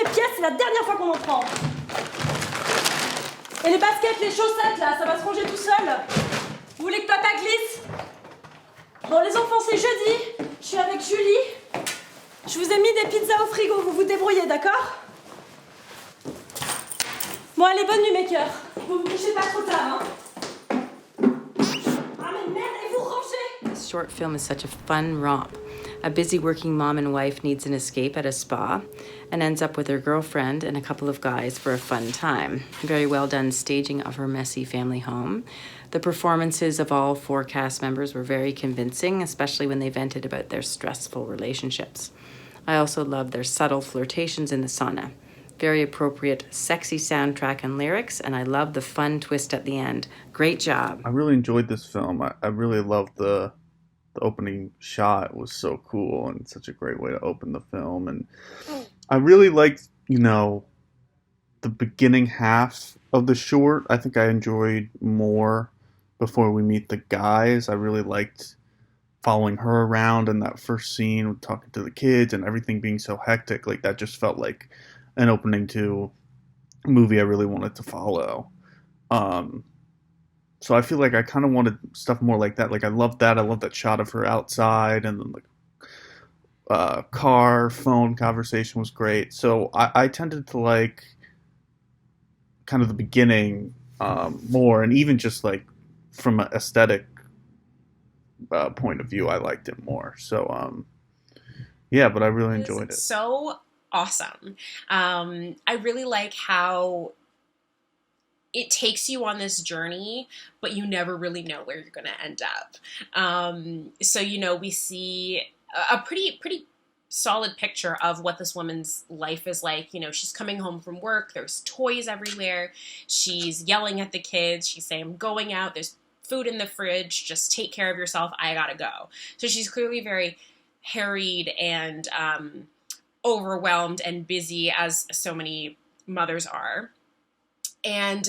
mes pièces, c'est la dernière fois qu'on en prend. Et les baskets, les chaussettes, là, ça va se ranger tout seul. Vous voulez que papa glisse? Bon, les enfants, c'est jeudi. Je suis avec Julie. Je vous ai mis des pizzas au frigo, vous vous débrouillez, d'accord? Bon, allez, bonne nuit, mes cœurs. Vous vous couchez pas trop tard, hein? Ah, mais merde, et vous rangez! This short film is such a fun romp. A busy working mom and wife needs an escape at a spa and ends up with her girlfriend and a couple of guys for a fun time. Very well done staging of her messy family home. The performances of all 4 cast members were very convincing, especially when they vented about their stressful relationships. I also loved their subtle flirtations in the sauna. Very appropriate, sexy soundtrack and lyrics, and I love the fun twist at the end. Great job. I really enjoyed this film. I really loved the opening shot. It was so cool and such a great way to open the film. And I really liked, the beginning half of the short. I think I enjoyed more before we meet the guys. I really liked following her around in that first scene with talking to the kids and everything being so hectic. Like, that just felt like an opening to a movie I really wanted to follow. So I feel like I kind of wanted stuff more like that. Like, I loved that. I loved that shot of her outside, and then the car, phone conversation was great. So I tended to like kind of the beginning more, and even just like from an aesthetic point of view, I liked it more. So yeah, but I really enjoyed it. So awesome. I really like how it takes you on this journey, but you never really know where you're going to end up. So, we see a pretty solid picture of what this woman's life is like. She's coming home from work. There's toys everywhere. She's yelling at the kids. She's saying, I'm going out. There's food in the fridge. Just take care of yourself. I gotta go. So she's clearly very harried and overwhelmed and busy, as so many mothers are. And,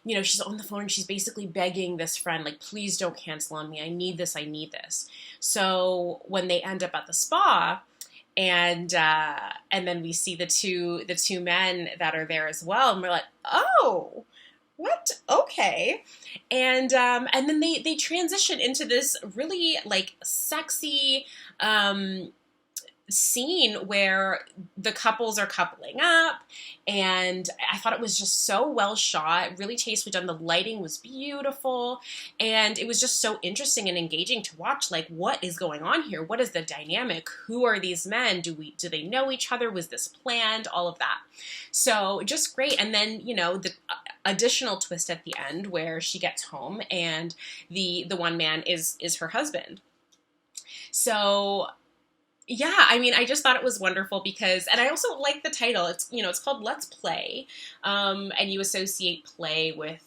she's on the phone and she's basically begging this friend, like, please don't cancel on me. I need this. I need this. So when they end up at the spa, and then we see the two men that are there as well, and we're like, oh, what? Okay. And then they transition into this really like sexy, scene where the couples are coupling up, and I thought it was just so well shot, really tastefully done. The lighting was beautiful, and it was just so interesting and engaging to watch. Like, what is going on here? What is the dynamic? Who are these men? Do they know each other? Was this planned? All of that. So just great. And then, the additional twist at the end where she gets home and the one man is her husband. So yeah, I just thought it was wonderful because, and I also like the title. It's, it's called Let's Play, and you associate play with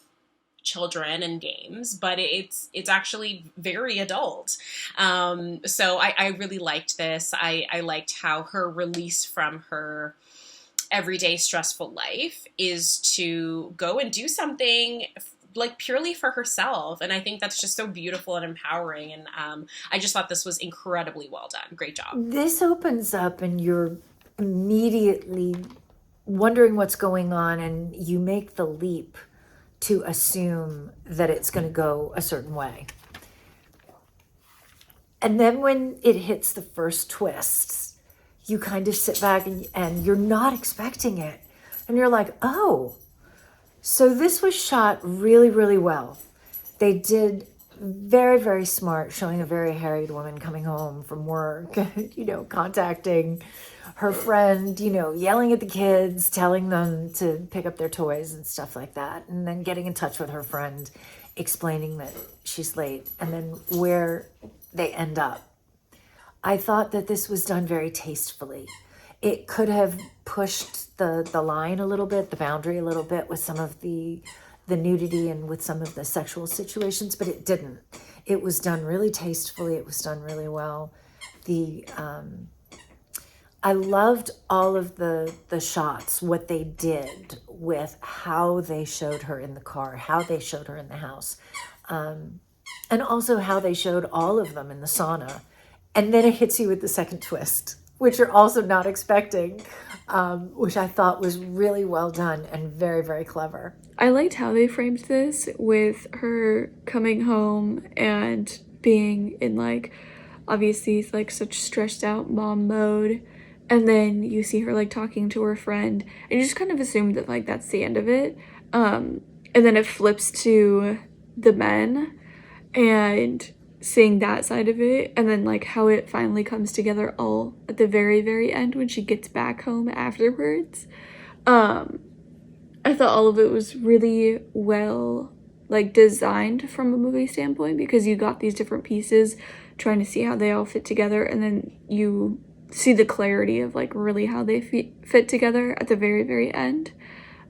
children and games, but it's actually very adult. So I really liked this. I liked how her release from her everyday stressful life is to go and do something like purely for herself. And I think that's just so beautiful and empowering. And I just thought this was incredibly well done. Great job. This opens up and you're immediately wondering what's going on, and you make the leap to assume that it's going to go a certain way. And then when it hits the first twists, you kind of sit back and you're not expecting it. And you're like, oh, so this was shot really, really well. They did very, very smart, showing a very harried woman coming home from work, contacting her friend, yelling at the kids, telling them to pick up their toys and stuff like that. And then getting in touch with her friend, explaining that she's late, and then where they end up. I thought that this was done very tastefully. It could have pushed the line a little bit, the boundary a little bit with some of the nudity and with some of the sexual situations, but it didn't. It was done really tastefully. It was done really well. I loved all of the shots, what they did with how they showed her in the car, how they showed her in the house, and also how they showed all of them in the sauna. And then it hits you with the second twist. which you're also not expecting, which I thought was really well done and very, very clever. I liked how they framed this with her coming home and being in like obviously like such stressed out mom mode, and then you see her like talking to her friend and you just kind of assume that like that's the end of it, and then it flips to the men and seeing that side of it, and then like how it finally comes together all at the very, very end when she gets back home afterwards. I thought all of it was really well like designed from a movie standpoint, because you got these different pieces trying to see how they all fit together, and then you see the clarity of like really how they fit together at the very, very end.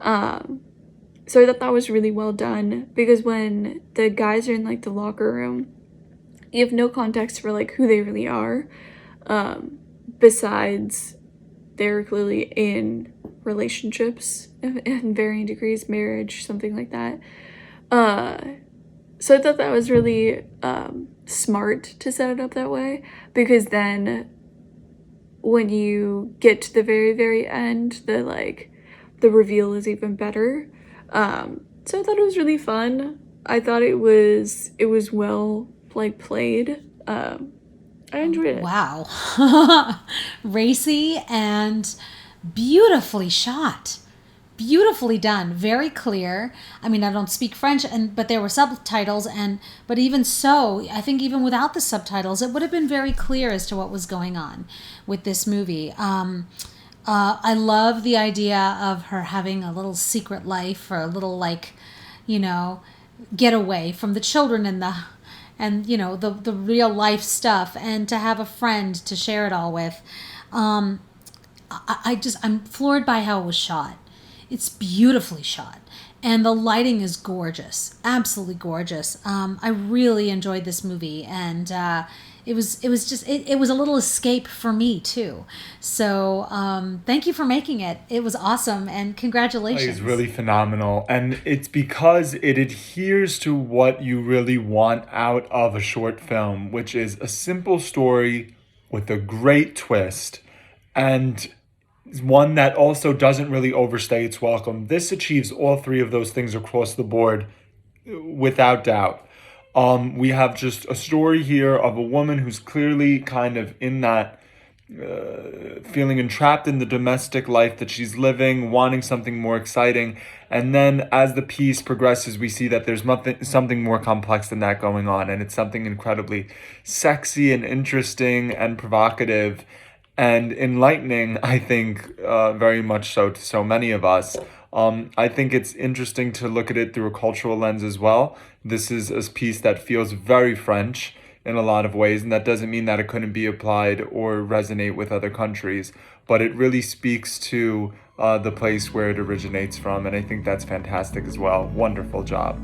So I thought that was really well done, because when the guys are in like the locker room, you have no context for like who they really are, besides they're clearly in relationships in varying degrees, marriage, something like that. So I thought that was really smart to set it up that way, because then when you get to the very, very end, the reveal is even better. So I thought it was really fun. I thought it was well like played. I enjoyed it. Wow. Racy and beautifully shot. Beautifully done, very clear. I mean, I don't speak French, but there were subtitles, but even so, I think even without the subtitles, it would have been very clear as to what was going on with this movie. I love the idea of her having a little secret life, or a little get away from the children and the real life stuff, and to have a friend to share it all with. I'm floored by how it was shot. It's beautifully shot, and the lighting is gorgeous, absolutely gorgeous. I really enjoyed this movie, and it was a little escape for me too. So thank you for making it. It was awesome, and congratulations. It's really phenomenal, and it's because it adheres to what you really want out of a short film, which is a simple story with a great twist, and one that also doesn't really overstay its welcome. This achieves all three of those things across the board, without doubt. We have just a story here of a woman who's clearly kind of in that feeling entrapped in the domestic life that she's living, wanting something more exciting. And then as the piece progresses, we see that there's something more complex than that going on. And it's something incredibly sexy and interesting and provocative and enlightening, I think, very much so to so many of us. I think it's interesting to look at it through a cultural lens as well. This is a piece that feels very French in a lot of ways, and that doesn't mean that it couldn't be applied or resonate with other countries, but it really speaks to the place where it originates from, and I think that's fantastic as well. Wonderful job.